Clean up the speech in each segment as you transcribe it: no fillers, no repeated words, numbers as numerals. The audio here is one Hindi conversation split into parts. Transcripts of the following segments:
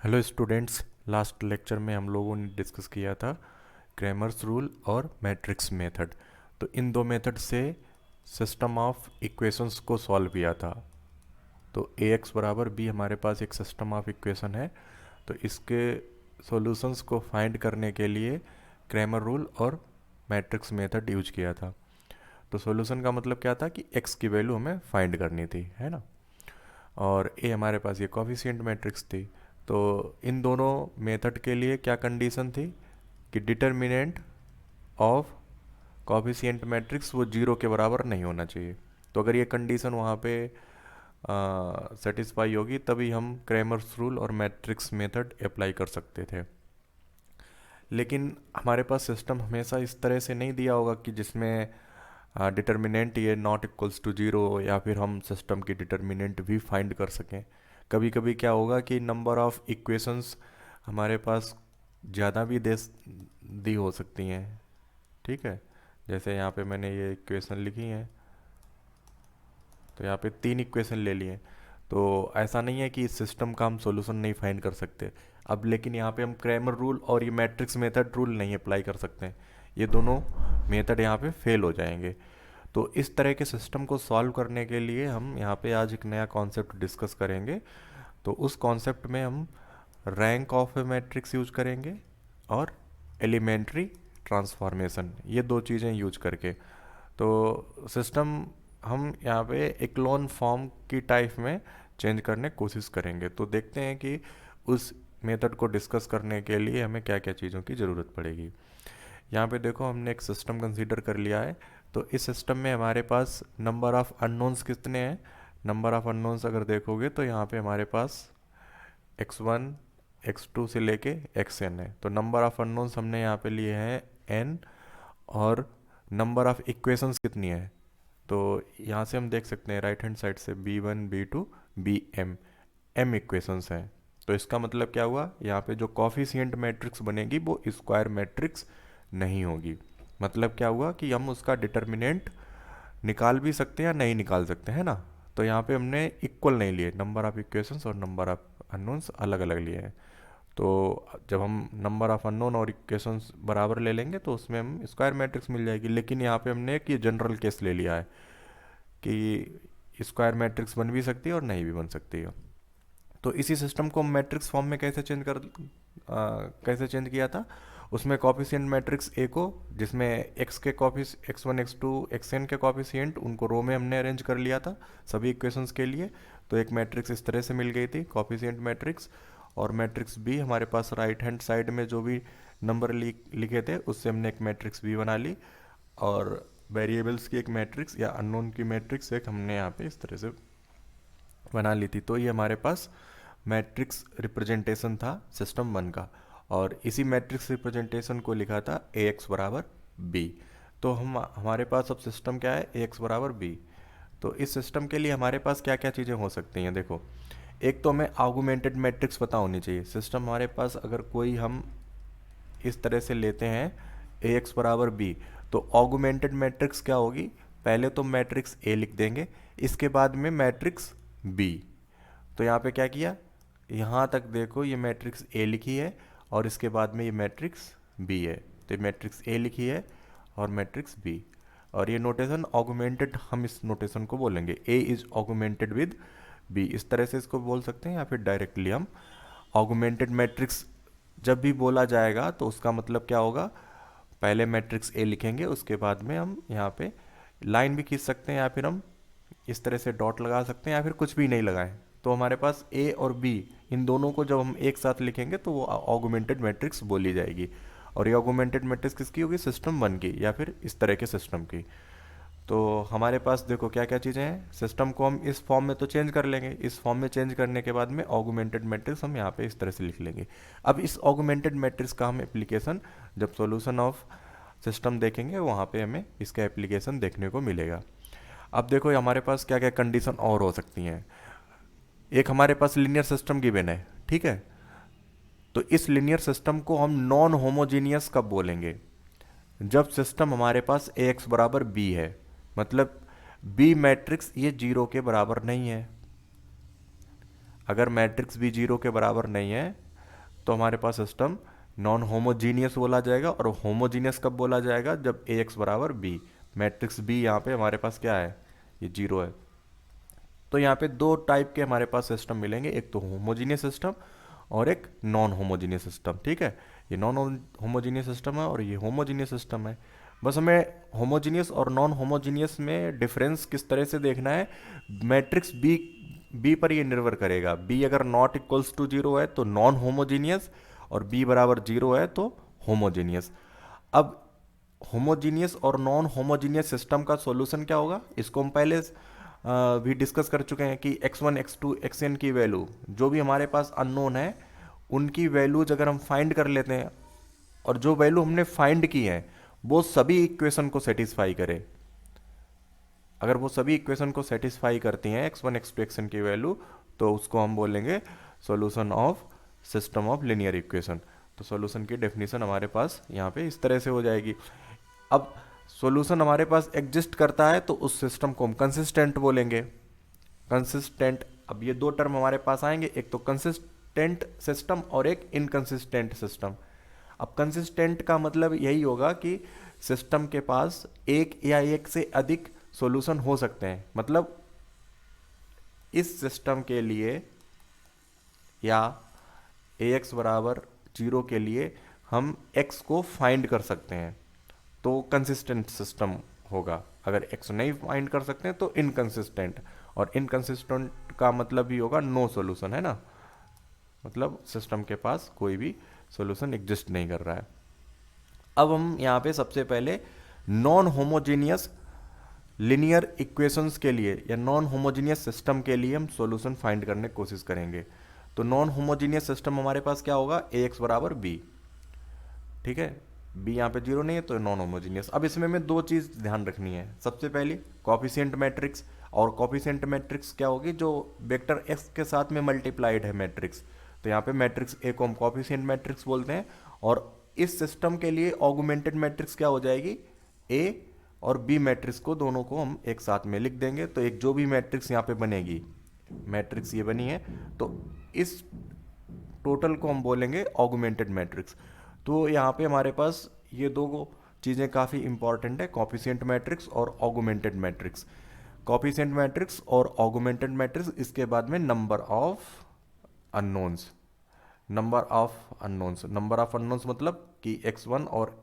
Hello students. लास्ट लेक्चर में हम लोगों ने डिस्कस किया था क्रैमर्स रूल और मैट्रिक्स मेथड। तो इन दो मेथड से सिस्टम ऑफ इक्वेशंस को सॉल्व किया था। तो ए एक्स बराबर बी हमारे पास एक सिस्टम ऑफ इक्वेशन है। तो इसके सॉल्यूशंस को फाइंड करने के लिए क्रैमर रूल और मैट्रिक्स मेथड यूज किया था। तो सॉल्यूशन का मतलब क्या था कि एक्स की वैल्यू हमें फाइंड करनी थी, है ना। और ए हमारे पास ये कोफिशिएंट मैट्रिक्स थी। तो इन दोनों मेथड के लिए क्या कंडीशन थी कि डिटर्मिनेंट ऑफ कोफिशिएंट मैट्रिक्स वो जीरो के बराबर नहीं होना चाहिए। तो अगर ये कंडीशन वहाँ पे सेटिस्फाई होगी तभी हम क्रैमर्स रूल और मैट्रिक्स मेथड अप्लाई कर सकते थे। लेकिन हमारे पास सिस्टम हमेशा इस तरह से नहीं दिया होगा कि जिसमें डिटर्मिनेंट ये नॉट इक्वल्स टू जीरो, या फिर हम सिस्टम की डिटर्मिनेंट भी फाइंड कर सकें। कभी कभी क्या होगा कि नंबर ऑफ इक्वेशंस हमारे पास ज़्यादा भी दी हो सकती हैं। ठीक है, जैसे यहाँ पे मैंने ये इक्वेशन लिखी है, तो यहाँ पे तीन इक्वेशन ले लिए। तो ऐसा नहीं है कि इस सिस्टम का हम सॉल्यूशन नहीं फाइंड कर सकते। अब लेकिन यहाँ पे हम क्रैमर रूल और ये मैट्रिक्स मेथड रूल नहीं अप्लाई कर सकते हैं। ये दोनों मेथड यहाँ पे फेल हो जाएंगे। तो इस तरह के सिस्टम को सॉल्व करने के लिए हम यहाँ पे आज एक नया कॉन्सेप्ट डिस्कस करेंगे। तो उस कॉन्सेप्ट में हम rank of A matrix use करेंगे और एलिमेंट्री ट्रांसफॉर्मेशन, ये दो चीज़ें यूज करके तो सिस्टम हम यहाँ पे इक्लोन फॉर्म की टाइप में चेंज करने की कोशिश करेंगे। तो देखते हैं कि उस मेथड को डिस्कस करने के लिए हमें क्या क्या चीज़ों की ज़रूरत पड़ेगी। यहाँ पे देखो हमने एक सिस्टम कंसीडर कर लिया है। तो इस सिस्टम में हमारे पास नंबर ऑफ़ अननोन्स कितने हैं। नंबर ऑफ़ अननोन्स अगर देखोगे तो यहाँ पे हमारे पास x1 x2 से लेके xn है। तो नंबर ऑफ़ अननोन्स हमने यहाँ पे लिए हैं n। और नंबर ऑफ़ इक्वेशंस कितनी है, तो यहाँ से हम देख सकते हैं राइट हैंड साइड से b1 b2 bm, m equations हैं। तो इसका मतलब क्या हुआ, यहाँ पे जो कॉफिशिएंट मैट्रिक्स बनेगी वो स्क्वायर मैट्रिक्स नहीं होगी। मतलब क्या हुआ कि हम उसका डिटर्मिनेंट निकाल भी सकते हैं या नहीं निकाल सकते हैं ना। तो यहाँ पे हमने इक्वल नहीं लिए, नंबर ऑफ इक्वेशंस और नंबर ऑफ अननोन्स अलग अलग लिए हैं। तो जब हम नंबर ऑफ अननोन और इक्वेशंस बराबर ले लेंगे तो उसमें हम स्क्वायर मैट्रिक्स मिल जाएगी। लेकिन यहाँ पे हमने एक ये जनरल केस ले लिया है कि स्क्वायर मैट्रिक्स बन भी सकती है और नहीं भी बन सकती है। तो इसी सिस्टम को हम मैट्रिक्स फॉर्म में कैसे चेंज किया था। उसमें कॉफिशिएंट मैट्रिक्स ए को, जिसमें एक्स के कॉफिस x1 x2 xn के कॉफिशिएंट उनको रो में हमने अरेंज कर लिया था सभी इक्वेशंस के लिए। तो एक मैट्रिक्स इस तरह से मिल गई थी कॉफिशिएंट मैट्रिक्स। और मैट्रिक्स बी हमारे पास राइट हैंड साइड में जो भी नंबर लिखे थे उससे हमने एक मैट्रिक्स बी बना ली। और वेरिएबल्स की एक मैट्रिक्स या अननोन की मैट्रिक्स एक हमने यहाँ पे इस तरह से बना ली थी। तो ये हमारे पास मैट्रिक्स रिप्रेजेंटेशन था सिस्टम वन का। और इसी मैट्रिक्स रिप्रेजेंटेशन को लिखा था ए एक्स बराबर बी। तो हमारे पास अब सिस्टम क्या है, ए एक्स बराबर बी। तो इस सिस्टम के लिए हमारे पास क्या क्या चीज़ें हो सकती हैं, देखो। एक तो हमें आर्गुमेंटेड मैट्रिक्स पता होनी चाहिए। सिस्टम हमारे पास अगर कोई हम इस तरह से लेते हैं ए एक्स बराबर बी, तो ऑगुमेंटेड मैट्रिक्स क्या होगी, पहले तो मैट्रिक्स ए लिख देंगे, इसके बाद में मैट्रिक्स बी। तो यहाँ पे क्या किया, यहाँ तक देखो ये मैट्रिक्स ए लिखी है और इसके बाद में ये मैट्रिक्स बी है। तो ये मैट्रिक्स ए लिखी है और मैट्रिक्स बी। और ये नोटेशन ऑगुमेंटेड, हम इस नोटेशन को बोलेंगे ए इज ऑगुमेंटेड विद बी, इस तरह से इसको बोल सकते हैं। या फिर डायरेक्टली हम ऑगुमेंटेड मैट्रिक्स जब भी बोला जाएगा तो उसका मतलब क्या होगा, पहले मैट्रिक्स ए लिखेंगे उसके बाद में हम यहाँ पे लाइन भी खींच सकते हैं, या फिर हम इस तरह से डॉट लगा सकते हैं, या फिर कुछ भी नहीं लगाएं। तो हमारे पास ए और बी इन दोनों को जब हम एक साथ लिखेंगे तो वो ऑगुमेंटेड मैट्रिक्स बोली जाएगी। और ये ऑगुमेंटेड मैट्रिक्स किसकी होगी, सिस्टम वन की या फिर इस तरह के सिस्टम की। तो हमारे पास देखो क्या क्या चीज़ें हैं। सिस्टम को हम इस फॉर्म में तो चेंज कर लेंगे, इस फॉर्म में चेंज करने के बाद में ऑगुमेंटेड मैट्रिक्स हम यहाँ पे इस तरह से लिख लेंगे। अब इस ऑगुमेंटेड मैट्रिक्स का हम एप्लीकेशन जब सॉल्यूशन ऑफ सिस्टम देखेंगे वहाँ पे हमें इसका एप्लीकेशन देखने को मिलेगा। अब देखो हमारे पास क्या क्या कंडीशन और हो सकती हैं। एक हमारे पास लीनियर सिस्टम गिवन है, ठीक है। तो इस लीनियर सिस्टम को हम नॉन होमोजीनियस कब बोलेंगे, जब सिस्टम हमारे पास ए एक्स बराबर बी है। मतलब बी मैट्रिक्स ये जीरो के बराबर नहीं है। अगर मैट्रिक्स बी जीरो के बराबर नहीं है तो हमारे पास सिस्टम नॉन होमोजीनियस बोला जाएगा। और होमोजीनियस कब बोला जाएगा? जब ए एक्स बराबर बी, मैट्रिक्स बी यहाँ पे हमारे पास क्या है, ये जीरो है। तो यहाँ पे दो टाइप के हमारे पास सिस्टम मिलेंगे, एक तो होमोजीनियस सिस्टम और एक नॉन होमोजीनियस सिस्टम। ठीक है, ये नॉन होमोजीनियस सिस्टम है और ये होमोजीनियस सिस्टम है। बस हमें होमोजीनियस और नॉन होमोजीनियस में डिफरेंस किस तरह से देखना है, मैट्रिक्स बी, बी पर ये निर्भर करेगा। बी अगर नॉट इक्वल्स टू जीरो है तो नॉन होमोजीनियस, और बी बराबर जीरो है तो होमोजीनियस। अब होमोजीनियस और नॉन होमोजीनियस सिस्टम का सॉल्यूशन क्या होगा, इसको हम पहले भी डिस्कस कर चुके हैं कि x1 x2 xn की वैल्यू जो भी हमारे पास अननोन है उनकी वैल्यूज अगर हम फाइंड कर लेते हैं, और जो वैल्यू हमने फाइंड की है वो सभी इक्वेशन को सेटिस्फाई करे, अगर वो सभी इक्वेशन को सेटिस्फाई करती हैं x1 x2 xn की वैल्यू, तो उसको हम बोलेंगे solution of system of linear equation. तो सॉल्यूशन की डेफिनेशन हमारे पास यहाँ पे इस तरह से हो जाएगी। अब सॉल्यूशन हमारे पास एग्जिस्ट करता है तो उस सिस्टम को हम कंसिस्टेंट बोलेंगे। कंसिस्टेंट, अब ये दो टर्म हमारे पास आएंगे, एक तो कंसिस्टेंट सिस्टम और एक इनकंसिस्टेंट सिस्टम। अब कंसिस्टेंट का मतलब यही होगा कि सिस्टम के पास एक या एक से अधिक सॉल्यूशन हो सकते हैं। मतलब इस सिस्टम के लिए या ए एक्स बराबर जीरो के लिए हम एक्स को फाइंड कर सकते हैं, तो कंसिस्टेंट सिस्टम होगा। अगर एक्स नहीं फाइंड कर सकते हैं तो इनकंसिस्टेंट, और इनकंसिस्टेंट का मतलब भी होगा नो सॉल्यूशन, है ना, मतलब सिस्टम के पास कोई भी सॉल्यूशन एग्जिस्ट नहीं कर रहा है। अब हम यहाँ पे सबसे पहले नॉन होमोजीनियस लिनियर इक्वेशंस के लिए या नॉन होमोजीनियस सिस्टम के लिए हम सॉल्यूशन फाइंड करने की कोशिश करेंगे। तो नॉन होमोजीनियस सिस्टम हमारे पास क्या होगा, ए एक्स बराबर बी। ठीक है, बी यहाँ पे जीरो नहीं है तो नॉन होमोजीनियस। अब इसमें हमें दो चीज़ ध्यान रखनी है। सबसे पहले कॉफिशिएंट मैट्रिक्स, और कॉफिशिएंट मैट्रिक्स क्या होगी, जो वेक्टर एक्स के साथ में मल्टीप्लाइड है मैट्रिक्स। तो यहाँ पे मैट्रिक्स ए को हम कॉफिशिएंट मैट्रिक्स बोलते हैं, और इस सिस्टम के लिए ऑगमेंटेड मैट्रिक्स क्या हो जाएगी, ए और बी मैट्रिक्स को दोनों को हम एक साथ में लिख देंगे। तो एक जो भी मैट्रिक्स यहाँ पे बनेगी, मैट्रिक्स ये बनी है, तो इस टोटल को हम बोलेंगे ऑगमेंटेड मैट्रिक्स। तो यहाँ पे हमारे पास ये दो चीज़ें काफ़ी इंपॉर्टेंट है, कॉफिशिएंट मैट्रिक्स और ऑगमेंटेड मैट्रिक्स। कॉफिशिएंट मैट्रिक्स और ऑगमेंटेड मैट्रिक्स, इसके बाद में number of unknowns. Number of unknowns, number of unknowns मतलब कि x1 और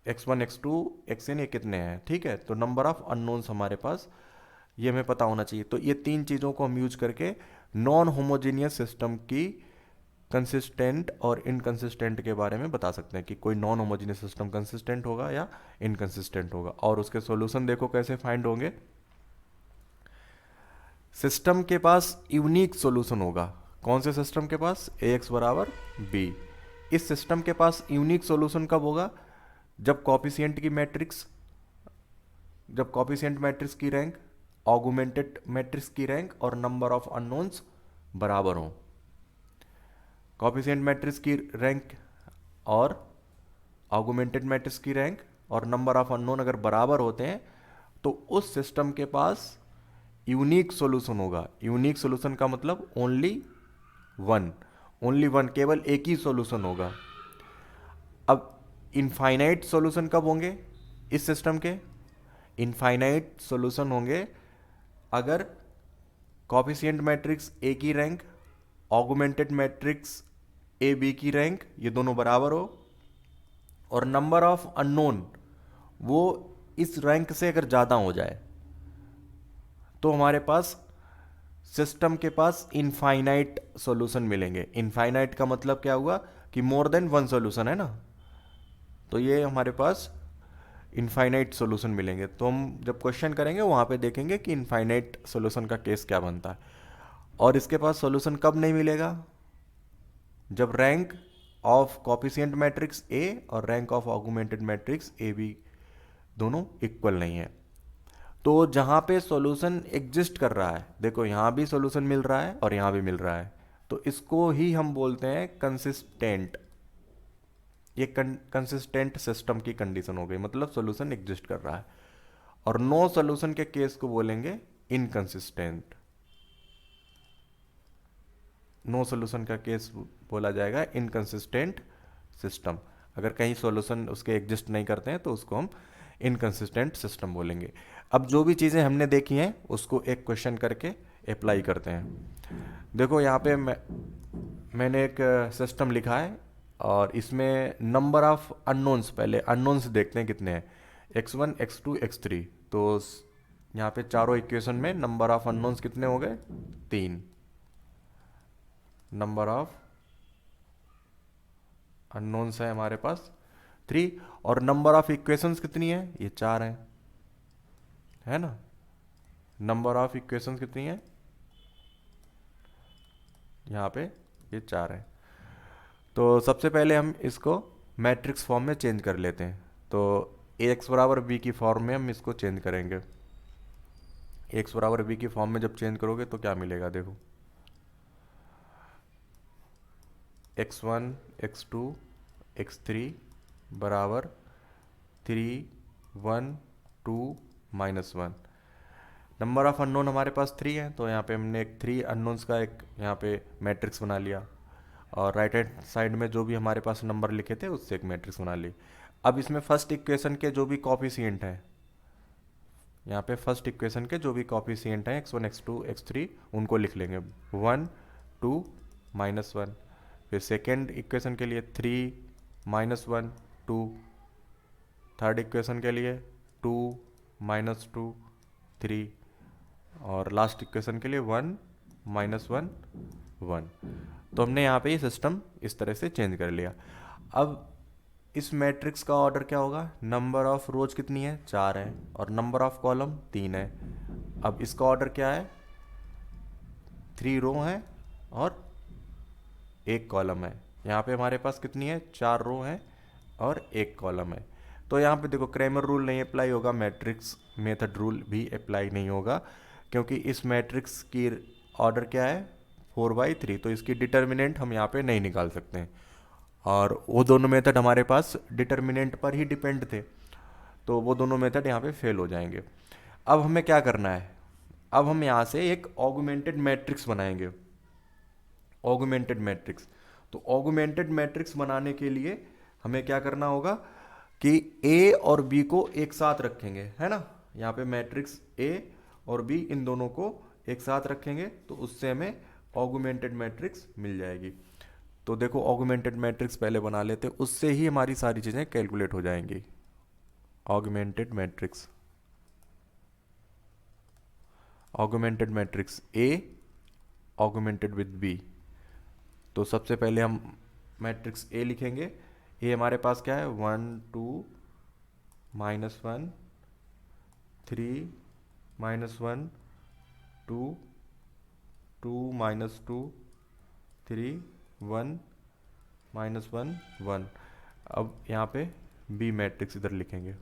x1 x2 xn ये कितने हैं। ठीक है, तो नंबर ऑफ अननोन्स हमारे पास ये हमें पता होना चाहिए। तो ये तीन चीज़ों को हम यूज करके नॉन होमोजीनियस सिस्टम की कंसिस्टेंट और इनकंसिस्टेंट के बारे में बता सकते हैं कि कोई नॉन होमोजीनियस सिस्टम कंसिस्टेंट होगा या इनकंसिस्टेंट होगा, और उसके सॉल्यूशन देखो कैसे फाइंड होंगे। सिस्टम के पास यूनिक सॉल्यूशन होगा। कौन से सिस्टम के पास, ए एक्स बराबर बी। इस सिस्टम के पास यूनिक सॉल्यूशन कब होगा, जब कॉफिशिएंट मैट्रिक्स की रैंक, ऑगमेंटेड मैट्रिक्स की रैंक और नंबर ऑफ अननोन्स बराबर हों। कॉफिशिएंट मैट्रिक्स की रैंक और ऑगमेंटेड मैट्रिक्स की रैंक और नंबर ऑफ अननोन अगर बराबर होते हैं तो उस सिस्टम के पास यूनिक सॉल्यूशन होगा। यूनिक सॉल्यूशन का मतलब ओनली वन, केवल एक ही सॉल्यूशन होगा। अब इनफाइनाइट सॉल्यूशन कब होंगे इस सिस्टम के, इनफाइनाइट सॉल्यूशन होंगे अगर कॉफिशिएंट मैट्रिक्स ए की rank, augmented matrix A B की रैंक ये दोनों बराबर हो, और नंबर ऑफ अननोन वो इस रैंक से अगर ज़्यादा हो जाए, तो हमारे पास सिस्टम के पास इनफाइनाइट सॉल्यूशन मिलेंगे। इनफाइनाइट का मतलब क्या हुआ कि मोर देन वन सॉल्यूशन, है ना, तो ये हमारे पास इनफाइनाइट सॉल्यूशन मिलेंगे। तो हम जब क्वेश्चन करेंगे वहाँ पे देखेंगे कि इनफाइनाइट सॉल्यूशन का केस क्या बनता है। और इसके पास सॉल्यूशन कब नहीं मिलेगा, जब rank of coefficient matrix A और rank of augmented matrix A B दोनों इक्वल नहीं है। तो जहाँ पे सॉल्यूशन एग्जिस्ट कर रहा है, देखो यहाँ भी सॉल्यूशन मिल रहा है और यहाँ भी मिल रहा है, तो इसको ही हम बोलते हैं कंसिस्टेंट। ये कंसिस्टेंट सिस्टम की कंडीशन हो गई, मतलब सॉल्यूशन एग्जिस्ट कर रहा है। और नो सॉल्यूशन के केस को बोलेंगे इनकंसिस्टेंट। नो सोल्यूशन का केस बोला जाएगा इनकंसिस्टेंट सिस्टम। अगर कहीं सॉल्यूशन उसके एग्जिस्ट नहीं करते हैं तो उसको हम इनकंसिस्टेंट सिस्टम बोलेंगे। अब जो भी चीज़ें हमने देखी हैं उसको एक क्वेश्चन करके अप्लाई करते हैं। देखो यहाँ पे मैंने एक सिस्टम लिखा है और इसमें नंबर ऑफ अननोन्स, पहले अननोन्स देखते हैं कितने हैं, x1 x2 x3। तो यहाँ पे चारों इक्वेशन में नंबर ऑफ अननोन्स कितने हो गए, 3। नंबर ऑफ अननोन्स है हमारे पास 3, और नंबर ऑफ इक्वेशंस कितनी है, ये 4 है ना। नंबर ऑफ इक्वेशंस कितनी है यहाँ पे, ये 4 है। तो सबसे पहले हम इसको मैट्रिक्स फॉर्म में चेंज कर लेते हैं। तो एक्स बराबर बी की फॉर्म में हम इसको चेंज करेंगे। एक्स बराबर बी की फॉर्म में जब चेंज करोगे तो क्या मिलेगा, देखो x1 x2 x3 बराबर 3 1 2 -1। नंबर ऑफ अननोन हमारे पास 3 है, तो यहाँ पे हमने एक 3 अननोन्स का एक यहाँ पे मैट्रिक्स बना लिया, और राइट हैंड साइड में जो भी हमारे पास नंबर लिखे थे उससे एक मैट्रिक्स बना ली। अब इसमें फर्स्ट इक्वेशन के जो भी कॉफिशिएंट हैं, यहाँ पे फर्स्ट इक्वेशन के जो भी कॉफिशिएंट हैं x1 x2 x3 उनको लिख लेंगे 1 2 -1। फिर सेकेंड इक्वेशन के लिए 3 -1 2, थर्ड इक्वेशन के लिए 2 -2 3, और लास्ट इक्वेशन के लिए 1 -1 1। तो हमने यहाँ पे ये सिस्टम इस तरह से चेंज कर लिया। अब इस मैट्रिक्स का ऑर्डर क्या होगा, नंबर ऑफ रोज कितनी है, 4 है, और नंबर ऑफ कॉलम 3 है। अब इसका ऑर्डर क्या है, 3 रो है और 1 कॉलम है। यहाँ पे हमारे पास कितनी है, 4 रो है और 1 कॉलम है। तो यहाँ पे देखो क्रैमर रूल नहीं अप्लाई होगा, मैट्रिक्स मेथड रूल भी अप्लाई नहीं होगा, क्योंकि इस मैट्रिक्स की ऑर्डर क्या है, 4/3। तो इसकी डिटर्मिनेंट हम यहाँ पे नहीं निकाल सकते हैं, और वो दोनों मेथड हमारे पास डिटर्मिनेंट पर ही डिपेंड थे, तो वो दोनों मेथड यहाँ पे फेल हो जाएंगे। अब हमें क्या करना है, अब हम यहाँ से एक ऑगमेंटेड मैट्रिक्स बनाएंगे, ऑगमेंटेड मैट्रिक्स। तो ऑगमेंटेड मैट्रिक्स बनाने के लिए हमें क्या करना होगा कि ए और बी को एक साथ रखेंगे, है ना। यहाँ पे मैट्रिक्स ए और बी इन दोनों को एक साथ रखेंगे, तो उससे हमें ऑगमेंटेड मैट्रिक्स मिल जाएगी। तो देखो ऑगमेंटेड मैट्रिक्स पहले बना लेते हैं, उससे ही हमारी सारी चीज़ें कैलकुलेट हो जाएंगी। Augmented matrix, augmented matrix A augmented with B. तो सबसे पहले हम मैट्रिक्स ए लिखेंगे। ए हमारे पास क्या है, 1 2 -1 3 -1 2 2 -2 3 1 -1 1। अब यहाँ पे बी मैट्रिक्स इधर लिखेंगे।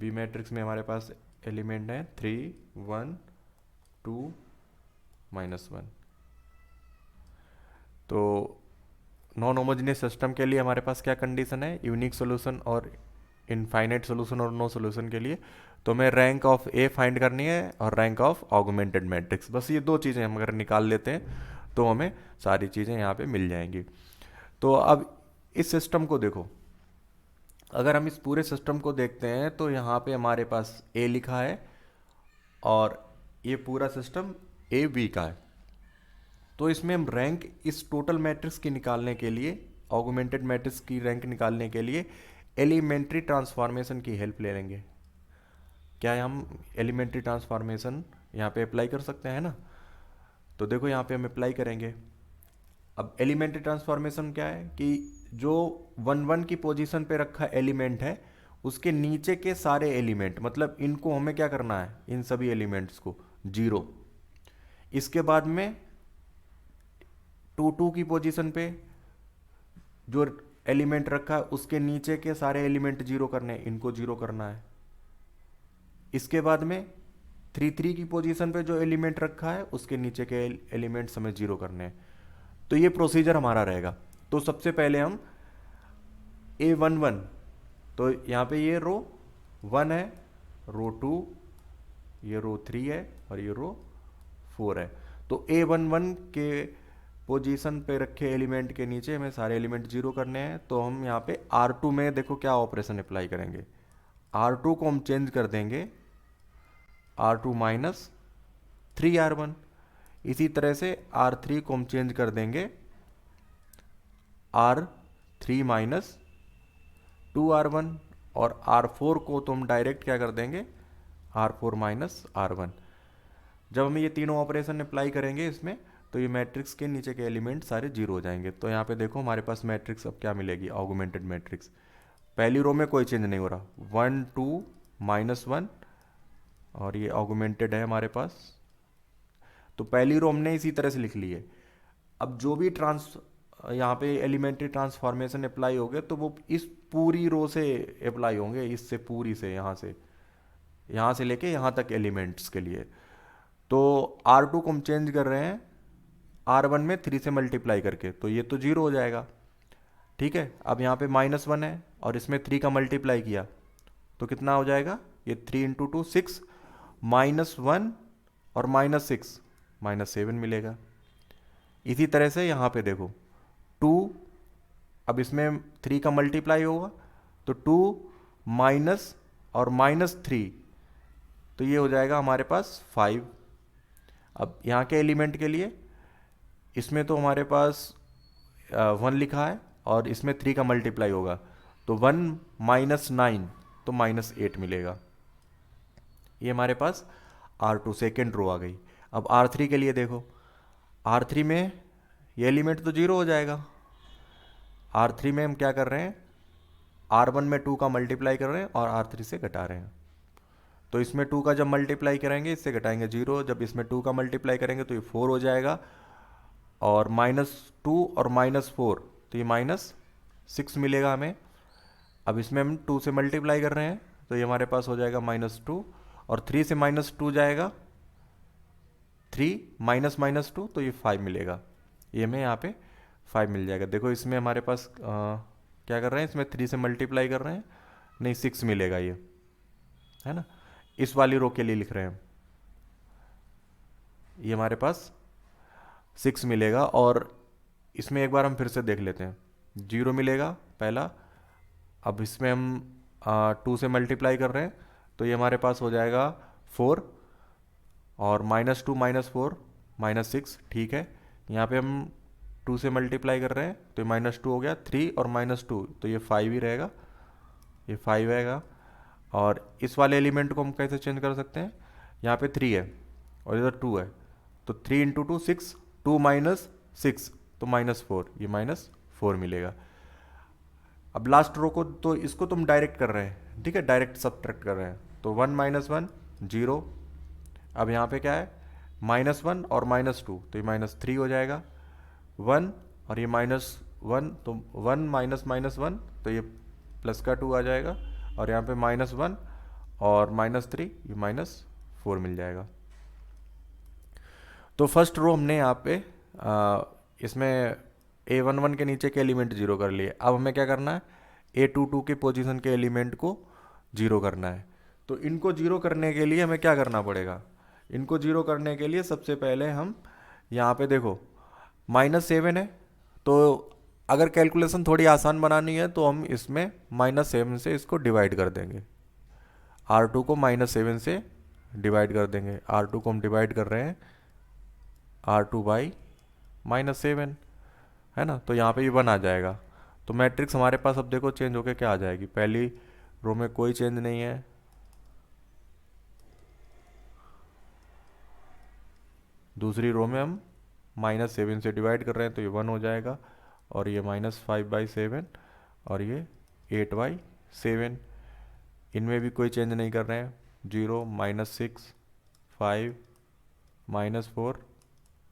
बी मैट्रिक्स में हमारे पास एलिमेंट है 3 1 2 -1। तो नॉन होमोजेनियस सिस्टम के लिए हमारे पास क्या कंडीशन है, यूनिक सोल्यूशन और इनफाइनाइट सोल्यूशन और नो सोल्यूशन के लिए। तो हमें रैंक ऑफ ए फाइंड करनी है और रैंक ऑफ ऑगमेंटेड मैट्रिक्स, बस ये 2 चीज़ें हम अगर निकाल लेते हैं तो हमें सारी चीज़ें यहाँ पे मिल जाएंगी। तो अब इस सिस्टम को देखो, अगर हम इस पूरे सिस्टम को देखते हैं तो यहाँ पे हमारे पास ए लिखा है और ये पूरा सिस्टम ए बी का है। तो इसमें हम रैंक इस टोटल मैट्रिक्स की निकालने के लिए, ऑगमेंटेड मैट्रिक्स की रैंक निकालने के लिए एलिमेंट्री ट्रांसफॉर्मेशन की हेल्प ले लेंगे। क्या है, हम एलिमेंट्री ट्रांसफॉर्मेशन यहाँ पे अप्लाई कर सकते हैं ना। तो देखो यहाँ पे हम अप्लाई करेंगे। अब एलिमेंट्री ट्रांसफॉर्मेशन क्या है कि जो 1 1 की पोजीशन पे रखा एलिमेंट है उसके नीचे के सारे एलिमेंट, मतलब इनको हमें क्या करना है, इन सभी एलिमेंट्स को 0। इसके बाद में 2 2 की पोजीशन पे जो एलिमेंट रखा है उसके नीचे के सारे एलिमेंट 0 करने हैं, इनको 0 करना है। इसके बाद में 3 3 की पोजीशन पे जो एलिमेंट रखा है उसके नीचे के एलिमेंट्स हमें 0 करने हैं। तो ये प्रोसीजर हमारा रहेगा। तो सबसे पहले हम A1 1, तो यहाँ पे ये रो 1 है, रो 2, ये रो 3 है और ये रो 4 है। तो A1 1 के पोजीशन पे रखे एलिमेंट के नीचे हमें सारे एलिमेंट जीरो करने हैं, तो हम यहाँ पे R2 में देखो क्या ऑपरेशन अप्लाई करेंगे। R2 को हम चेंज कर देंगे R2 माइनस 3R1। इसी तरह से R3 को हम चेंज कर देंगे R3 माइनस 2R1, और R4 को तो हम डायरेक्ट क्या कर देंगे R4 माइनस R1। जब हम ये तीनों ऑपरेशन अप्लाई करेंगे इसमें, तो ये मैट्रिक्स के नीचे के एलिमेंट सारे जीरो हो जाएंगे। तो यहाँ पे देखो हमारे पास मैट्रिक्स अब क्या मिलेगी, ऑगमेंटेड मैट्रिक्स। पहली रो में कोई चेंज नहीं हो रहा, 1 2 -1, और ये ऑगमेंटेड है हमारे पास। तो पहली रो हमने इसी तरह से लिख ली है। अब जो भी यहाँ पे एलिमेंट्री ट्रांसफॉर्मेशन अप्लाई हो गए, तो वो इस पूरी रो से अप्लाई होंगे, इससे पूरी से, यहाँ से लेके यहाँ तक एलिमेंट्स के लिए। तो R2 को हम चेंज कर रहे हैं R1 में 3 से मल्टीप्लाई करके, तो ये तो जीरो हो जाएगा। ठीक है, अब यहाँ पे -1 है और इसमें 3 का मल्टीप्लाई किया तो कितना हो जाएगा, ये 3 × 2 6, -1 और -6 -7 मिलेगा। इसी तरह से यहाँ पे देखो 2, अब इसमें 3 का मल्टीप्लाई होगा तो 2 माइनस और -3, तो ये हो जाएगा हमारे पास 5। अब यहाँ के एलिमेंट के लिए इसमें तो हमारे पास 1 लिखा है और इसमें 3 का मल्टीप्लाई होगा तो 1 -9 तो -8 मिलेगा। ये हमारे पास R2 सेकेंड रो आ गई। अब R3 के लिए देखो, R3 में ये एलिमेंट तो जीरो हो जाएगा। R3 में हम क्या कर रहे हैं, R1 में 2 का मल्टीप्लाई कर रहे हैं और R3 से घटा रहे हैं। तो इसमें 2 का जब मल्टीप्लाई करेंगे इससे घटाएंगे 0, जब इसमें 2 का मल्टीप्लाई करेंगे तो ये 4 हो जाएगा, और -2 और -4 तो ये -6 मिलेगा हमें। अब इसमें हम 2 से मल्टीप्लाई कर रहे हैं तो ये हमारे पास हो जाएगा -2, और 3 से -2 जाएगा, 3 -2 तो ये 5 मिलेगा। ये हमें यहाँ पे 5 मिल जाएगा। देखो इसमें हमारे पास क्या कर रहे हैं, इसमें 3 से मल्टीप्लाई कर रहे हैं, नहीं 6 मिलेगा ये, है ना। इस वाली रो के लिए लिख रहे हैं, ये हमारे पास 6 मिलेगा। और इसमें एक बार हम फिर से देख लेते हैं, 0 मिलेगा पहला। अब इसमें हम 2 से मल्टीप्लाई कर रहे हैं तो ये हमारे पास हो जाएगा 4, और -2 -4 -6, ठीक है। यहाँ पे हम 2 से मल्टीप्लाई कर रहे हैं तो ये -2 हो गया, 3 और -2 तो ये 5 ही रहेगा, ये 5 रहेगा। और इस वाले एलिमेंट को हम कैसे चेंज कर सकते हैं, यहाँ पे 3 है और इधर 2 है, तो 3 × 2 6, 2 -6 तो -4, ये -4 मिलेगा। अब लास्ट रो को तो इसको तुम डायरेक्ट कर रहे हैं, ठीक है, डायरेक्ट सब्ट्रैक्ट कर रहे हैं, तो 1 -1 0। अब यहाँ पे क्या है, -1 और -2 तो ये -3 हो जाएगा, 1 और ये -1 तो 1 -1 तो ये प्लस का 2 आ जाएगा, और यहाँ पे -1 और -3 ये -4 मिल जाएगा। तो फर्स्ट रो हमने यहाँ पे इसमें A11 के नीचे के एलिमेंट जीरो कर लिए। अब हमें क्या करना है, A22 के पोजीशन के एलिमेंट को जीरो करना है। तो इनको जीरो करने के लिए हमें क्या करना पड़ेगा, इनको जीरो करने के लिए सबसे पहले हम यहाँ पे देखो -7 है, तो अगर कैलकुलेशन थोड़ी आसान बनानी है तो हम इसमें -7 से इसको डिवाइड कर देंगे, R2 को -7 से डिवाइड कर देंगे। R2 को हम डिवाइड कर रहे हैं R2 बाई -7, है ना, तो यहाँ पे ये 1 आ जाएगा। तो मैट्रिक्स हमारे पास अब देखो चेंज होके क्या आ जाएगी, पहली रो में कोई चेंज नहीं है, दूसरी रो में हम -7 से डिवाइड कर रहे हैं तो ये 1 हो जाएगा, और ये -5/7 और ये 8/7, इनमें भी कोई चेंज नहीं कर रहे हैं, 0 -6 5 -4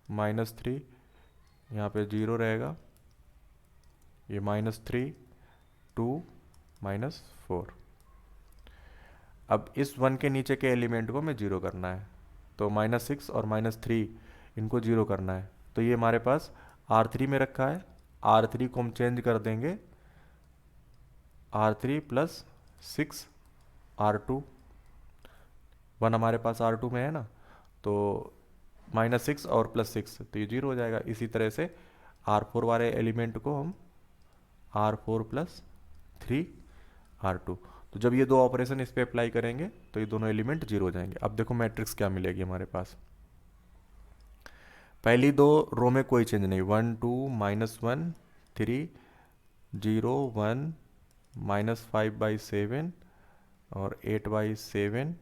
-3, यहाँ पे 0 रहेगा, ये -3 2 -4। अब इस 1 के नीचे के एलिमेंट को हमें जीरो करना है, तो -6 और -3 इनको जीरो करना है। तो ये हमारे पास R3 में रखा है, R3 को हम चेंज कर देंगे R3 + 6 R2, 1 हमारे पास R2 में है ना, तो -6 और +6 तो ये 0 हो जाएगा। इसी तरह से R4 वाले एलिमेंट को हम R4 प्लस 3R2, तो जब ये दो ऑपरेशन इस पे अप्लाई करेंगे तो ये दोनों एलिमेंट जीरो हो जाएंगे। अब देखो मैट्रिक्स क्या मिलेगी हमारे पास। पहली दो रो में कोई चेंज नहीं, 1 2 -1 3 0 1 -5/7 और 8/7,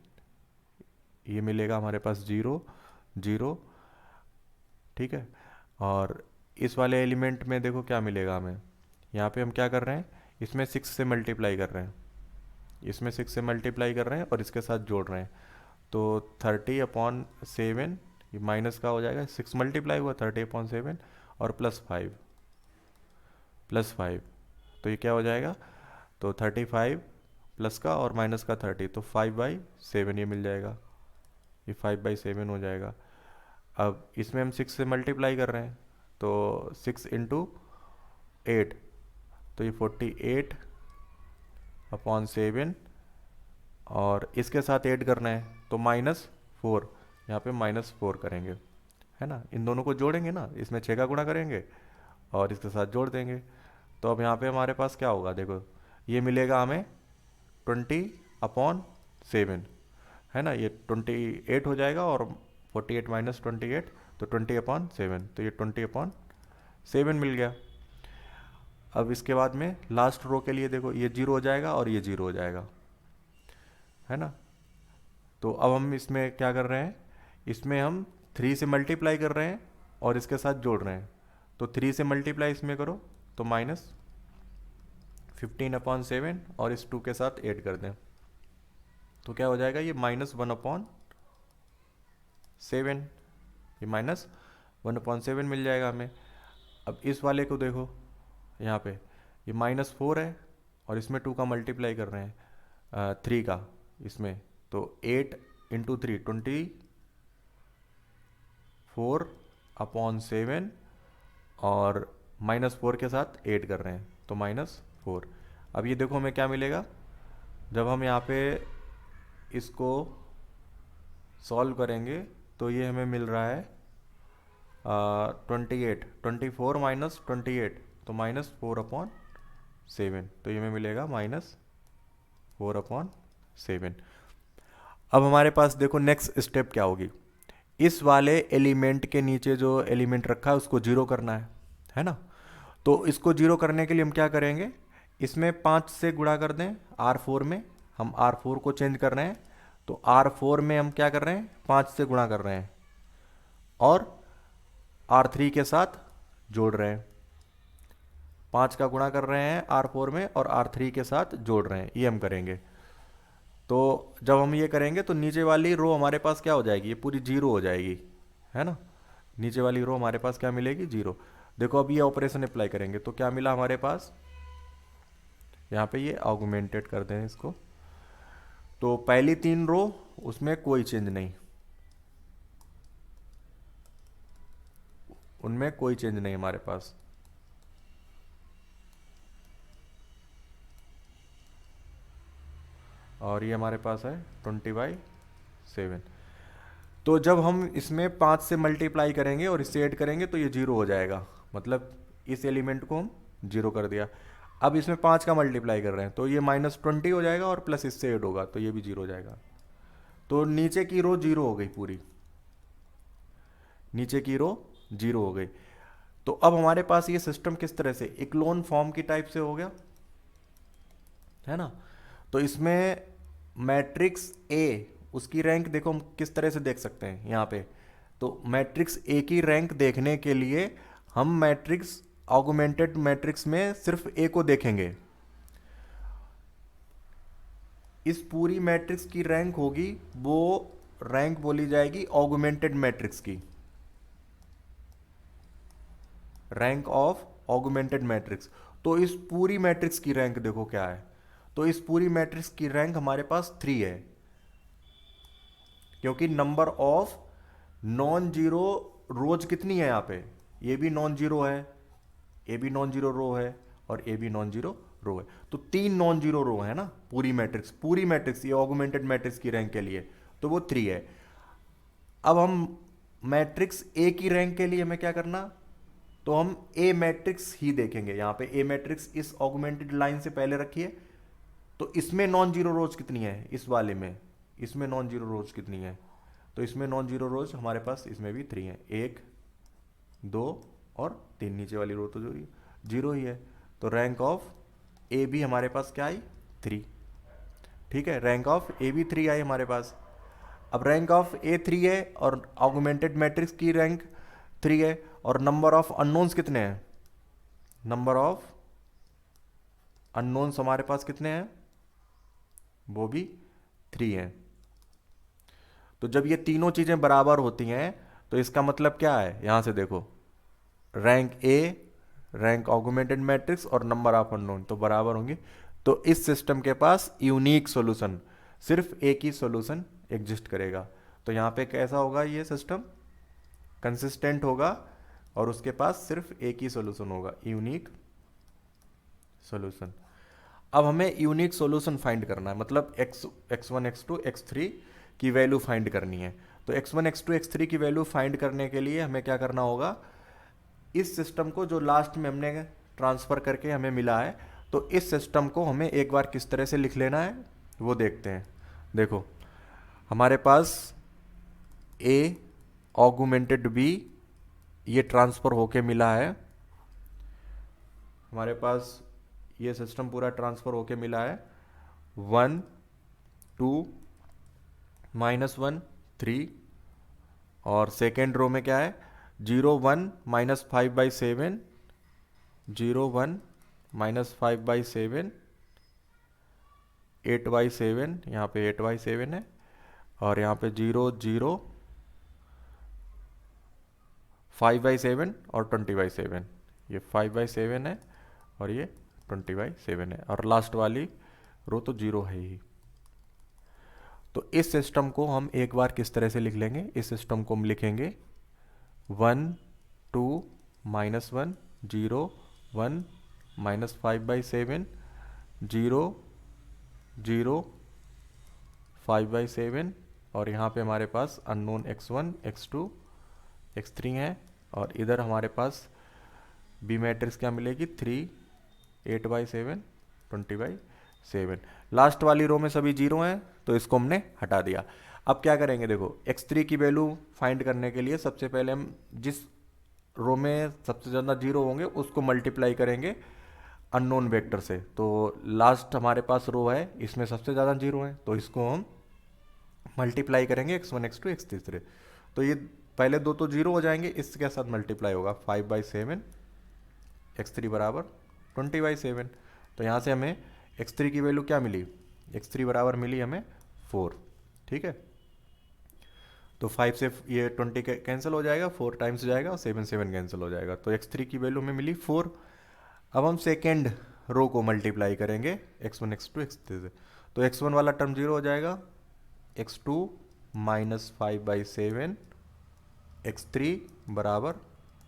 ये मिलेगा हमारे पास 0 0, ठीक है। और इस वाले एलिमेंट में देखो क्या मिलेगा हमें, यहाँ पे हम क्या कर रहे हैं, इसमें 6 से मल्टीप्लाई कर रहे हैं, इसमें 6 से मल्टीप्लाई कर रहे हैं और इसके साथ जोड़ रहे हैं, तो 30/7, ये माइनस का हो जाएगा, 6 मल्टीप्लाई हुआ 30/7 और +5, तो ये क्या हो जाएगा, तो 35 प्लस का और माइनस का 30, तो 5/7 ये मिल जाएगा, ये 5/7 हो जाएगा। अब इसमें हम 6 से मल्टीप्लाई कर रहे हैं, तो 6 × 8, तो ये 48/7 और इसके साथ ऐड करना है तो -4, यहाँ पे -4 करेंगे, है ना। इन दोनों को जोड़ेंगे ना, इसमें 6 का गुणा करेंगे और इसके साथ जोड़ देंगे, तो अब यहाँ पे हमारे पास क्या होगा, देखो ये मिलेगा हमें 20/7, है ना, ये 28 हो जाएगा और 48 - 28 तो 20/7, तो ये 20/7 मिल गया। अब इसके बाद में लास्ट रो के लिए देखो ये 0 हो जाएगा और ये 0 हो जाएगा, है ना। तो अब हम इसमें क्या कर रहे हैं, इसमें हम 3 से मल्टीप्लाई कर रहे हैं और इसके साथ जोड़ रहे हैं, तो 3 से मल्टीप्लाई इसमें करो तो -15/7 और इस 2 के साथ ऐड कर दें, तो क्या हो जाएगा, ये -1/7, ये -1/7 मिल जाएगा हमें। अब इस वाले को देखो, यहाँ पे ये -4 है और इसमें 2 का मल्टीप्लाई कर रहे हैं 3 का इसमें, तो 8 × 3 24/7 और -4 के साथ ऐड कर रहे हैं तो -4। अब ये देखो हमें क्या मिलेगा, जब हम यहाँ पे इसको सॉल्व करेंगे तो ये हमें मिल रहा है 24 -28 तो -4/7, तो ये हमें मिलेगा -4/7। अब हमारे पास देखो नेक्स्ट स्टेप क्या होगी, इस वाले एलिमेंट के नीचे जो एलिमेंट रखा है उसको जीरो करना है ना। तो इसको जीरो करने के लिए हम क्या करेंगे, इसमें 5 से गुणा कर दें R4 में, हम R4 को चेंज कर रहे हैं, तो R4 में हम क्या कर रहे हैं, 5 से गुणा कर रहे हैं और R3 के साथ जोड़ रहे हैं, 5 का गुणा कर रहे हैं R4 में और R3 के साथ जोड़ रहे हैं, ये हम करेंगे। तो जब हम ये करेंगे तो नीचे वाली रो हमारे पास क्या हो जाएगी, ये पूरी जीरो हो जाएगी, है ना। नीचे वाली रो हमारे पास क्या मिलेगी, जीरो। देखो अब ये ऑपरेशन अप्लाई करेंगे तो क्या मिला हमारे पास, यहाँ पे ये ऑगमेंटेड कर दें इसको, तो पहली 3 रो उसमें कोई चेंज नहीं, उनमें कोई चेंज नहीं हमारे पास, और ये हमारे पास है 20/7। तो जब हम इसमें 5 से मल्टीप्लाई करेंगे और इससे ऐड करेंगे तो ये 0 हो जाएगा, मतलब इस एलिमेंट को हम 0 कर दिया। अब इसमें 5 का मल्टीप्लाई कर रहे हैं तो ये -20 हो जाएगा और प्लस इससे ऐड होगा तो ये भी 0 हो जाएगा, तो नीचे की रो 0 हो गई पूरी, नीचे की रो 0 हो गई। तो अब हमारे पास ये सिस्टम किस तरह से, इक्लोन फॉर्म की टाइप से हो गया, है ना। तो इसमें मैट्रिक्स ए, उसकी रैंक देखो हम किस तरह से देख सकते हैं यहाँ पे, तो मैट्रिक्स ए की रैंक देखने के लिए हम मैट्रिक्स ऑगमेंटेड मैट्रिक्स में सिर्फ ए को देखेंगे, इस पूरी मैट्रिक्स की रैंक होगी वो रैंक बोली जाएगी ऑगमेंटेड मैट्रिक्स की, रैंक ऑफ ऑगमेंटेड मैट्रिक्स। तो इस पूरी मैट्रिक्स की रैंक देखो क्या है, तो इस पूरी मैट्रिक्स की रैंक हमारे पास 3 है, क्योंकि नंबर ऑफ नॉन जीरो रोज कितनी है यहाँ पे, ये भी नॉन जीरो है, ये भी नॉन जीरो रो है और ये भी नॉन जीरो रो है, तो 3 नॉन जीरो रो है ना पूरी मैट्रिक्स ये ऑगमेंटेड मैट्रिक्स की रैंक के लिए, तो वो 3 है। अब हम मैट्रिक्स ए की रैंक के लिए हमें क्या करना, तो हम ए मैट्रिक्स ही देखेंगे। यहाँ पे ए मैट्रिक्स इस ऑगमेंटेड लाइन से पहले रखिए। तो इसमें नॉन जीरो रोज कितनी है, इस वाले में, इसमें नॉन जीरो रोज कितनी है, तो इसमें नॉन जीरो रोज हमारे पास इसमें भी 3 है, 1 2 और 3, नीचे वाली रो तो जो जीरो ही है। तो रैंक ऑफ ए भी हमारे पास क्या आई, 3। ठीक है, रैंक ऑफ ए भी 3 आई हमारे पास। अब रैंक ऑफ ए 3 है और ऑगमेंटेड मैट्रिक्स की रैंक 3 है, और नंबर ऑफ अननोन्स कितने हैं, नंबर ऑफ अननोन्स हमारे पास कितने हैं, वो भी 3 हैं। तो जब ये तीनों चीजें बराबर होती हैं तो इसका मतलब क्या है, यहां से देखो, rank A, rank augmented matrix और नंबर ऑफ अननोन तो बराबर होंगे। तो इस सिस्टम के पास यूनिक सॉल्यूशन, सिर्फ एक ही सॉल्यूशन एग्जिस्ट करेगा। तो यहाँ पे कैसा होगा ये सिस्टम, कंसिस्टेंट होगा और उसके पास सिर्फ एक ही सॉल्यूशन होगा, यूनिक सॉल्यूशन। अब हमें यूनिक सॉल्यूशन फाइंड करना है, मतलब x1 x2 x3 की वैल्यू फाइंड करनी है। तो x1 x2 x3 की वैल्यू फाइंड करने के लिए हमें क्या करना होगा, इस सिस्टम को जो लास्ट में हमने ट्रांसफर करके हमें मिला है, तो इस सिस्टम को हमें एक बार किस तरह से लिख लेना है वो देखते हैं। देखो हमारे पास a ऑगमेंटेड b ये ट्रांसफर होके मिला है, हमारे पास ये सिस्टम पूरा ट्रांसफर होके मिला है 1 2 -1 3, और सेकेंड रो में क्या है 0 1 -5/7, 0 1 -5/7, 8/7, यहाँ पे 8/7 है, और यहाँ पे 0 0 5/7 और 20/7, ये 5/7 है और ये 20/7 है, और लास्ट वाली रो तो 0 है ही। तो इस सिस्टम को हम एक बार किस तरह से लिख लेंगे, इस सिस्टम को हम लिखेंगे 1 2 -1 0 1 -5/7 0 0 5/7, और यहाँ पे हमारे पास अननोन x1 x2 x3 है, और इधर हमारे पास बी मैट्रिक्स क्या मिलेगी 3 8/7 20/7। लास्ट वाली रो में सभी जीरो हैं तो इसको हमने हटा दिया। अब क्या करेंगे, देखो x3 की वैल्यू फाइंड करने के लिए सबसे पहले हम जिस रो में सबसे ज़्यादा जीरो होंगे उसको मल्टीप्लाई करेंगे अननोन वेक्टर से। तो लास्ट हमारे पास रो है, इसमें सबसे ज़्यादा जीरो है, तो इसको हम मल्टीप्लाई करेंगे x1 x2 x3। तो ये पहले दो तो जीरो हो जाएंगे, इसके साथ मल्टीप्लाई होगा 5/7 x3 बराबर 20/7। तो यहाँ से हमें x3 की वैल्यू क्या मिली, x3 बराबर मिली हमें 4। ठीक है, तो 5 से ये 20 कैंसिल हो जाएगा, 4 टाइम्स जाएगा और 7 7 कैंसिल हो जाएगा, तो x3 की वैल्यू हमें मिली 4। अब हम सेकेंड रो को मल्टीप्लाई करेंगे x1 x2 x3 से, तो x1 वाला टर्म जीरो हो जाएगा, x2 -5/7 x3 बराबर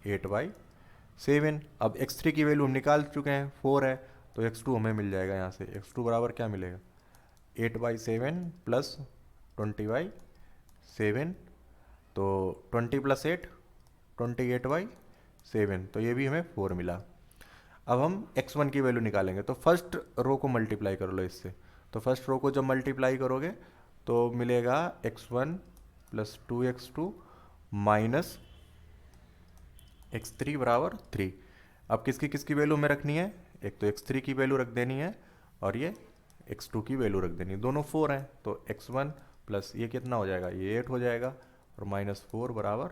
8/7। अब x3 की वैल्यू हम निकाल चुके हैं 4 है, तो x2 हमें मिल जाएगा, यहाँ से x2 बराबर क्या मिलेगा 8/7 प्लस 20/7, तो 20 + 8 28/7, तो ये भी हमें 4 मिला। अब हम x1 की वैल्यू निकालेंगे, तो फर्स्ट रो को मल्टीप्लाई कर लो इससे। तो फर्स्ट रो को जब मल्टीप्लाई करोगे तो मिलेगा x1 + 2x2 माइनस x3 बराबर 3। अब किसकी वैल्यू में रखनी है, एक तो x3 की वैल्यू रख देनी है और ये x2 की वैल्यू रख देनी है, दोनों 4 हैं, तो x1 प्लस ये कितना हो जाएगा, ये 8 हो जाएगा, और -4 बराबर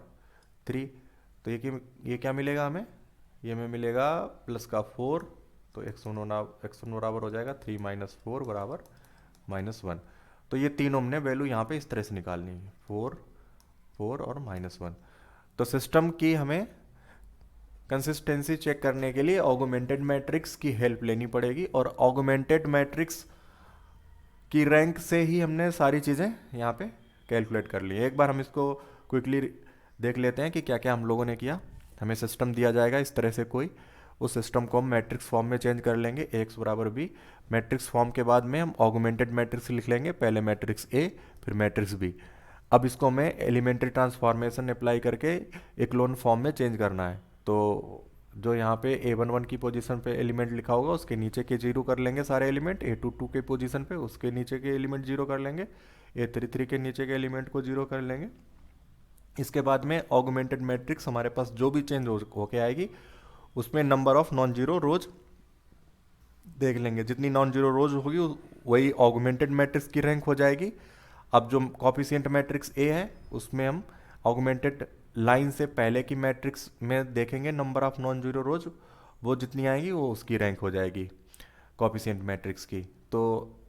3। तो ये क्या मिलेगा हमें, ये हमें मिलेगा प्लस का 4, तो x1 बराबर हो जाएगा 3 - 4 बराबर -1। तो ये तीनों हमने वैल्यू यहाँ पे इस तरह से निकालनी है, 4 4 और -1। तो सिस्टम की हमें कंसिस्टेंसी चेक करने के लिए ऑगमेंटेड मैट्रिक्स की हेल्प लेनी पड़ेगी, और ऑगमेंटेड मैट्रिक्स की रैंक से ही हमने सारी चीज़ें यहाँ पे कैलकुलेट कर ली। एक बार हम इसको क्विकली देख लेते हैं कि क्या क्या हम लोगों ने किया। हमें सिस्टम दिया जाएगा इस तरह से कोई, उस सिस्टम को हम मैट्रिक्स फॉर्म में चेंज कर लेंगे, Ax बराबर b। मैट्रिक्स फॉर्म के बाद में हम ऑगमेंटेड मैट्रिक्स लिख लेंगे, पहले मैट्रिक्स A फिर मैट्रिक्स B। अब इसको हमें एलिमेंट्री ट्रांसफॉर्मेशन अप्लाई करके इक्लोन फॉर्म में चेंज करना है। तो जो यहाँ पे A11 की पोजीशन पे एलिमेंट लिखा होगा उसके नीचे के जीरो कर लेंगे सारे एलिमेंट, A22 के पोजीशन पे उसके नीचे के एलिमेंट जीरो कर लेंगे, A33 के नीचे के एलिमेंट को जीरो कर लेंगे। इसके बाद में ऑगमेंटेड मैट्रिक्स हमारे पास जो भी चेंज होके आएगी उसमें नंबर ऑफ नॉन जीरो रोज देख लेंगे, जितनी नॉन जीरो रोज होगी वही ऑगमेंटेड मैट्रिक्स की रैंक हो जाएगी। अब जो कॉफिशिएंट मैट्रिक्स ए है उसमें हम ऑगमेंटेड लाइन से पहले की मैट्रिक्स में देखेंगे नंबर ऑफ नॉन जीरो रोज, वो जितनी आएगी वो उसकी रैंक हो जाएगी कॉफिशिएंट मैट्रिक्स की। तो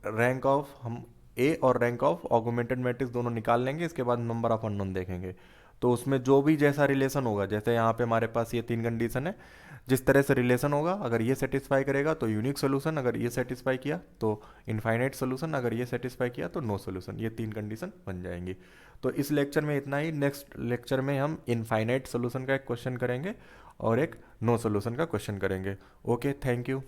रैंक ऑफ हम ए और रैंक ऑफ ऑगमेंटेड मैट्रिक्स दोनों निकाल लेंगे, इसके बाद नंबर ऑफ अननोन देखेंगे। तो उसमें जो भी जैसा रिलेशन होगा, जैसे यहाँ पे हमारे पास ये तीन कंडीशन है, जिस तरह से रिलेशन होगा अगर ये सेटिस्फाई करेगा तो यूनिक सोल्यूशन, अगर ये सेटिस्फाई किया तो इनफाइनाइट सोल्यूशन, अगर ये सेटिस्फाई किया तो नो सोल्यूशन, ये तीन कंडीशन बन जाएंगी। तो इस लेक्चर में इतना ही। नेक्स्ट लेक्चर में हम इनफाइनाइट सोल्यूशन का एक क्वेश्चन करेंगे और एक नो सोल्यूशन का क्वेश्चन करेंगे। Okay, thank you.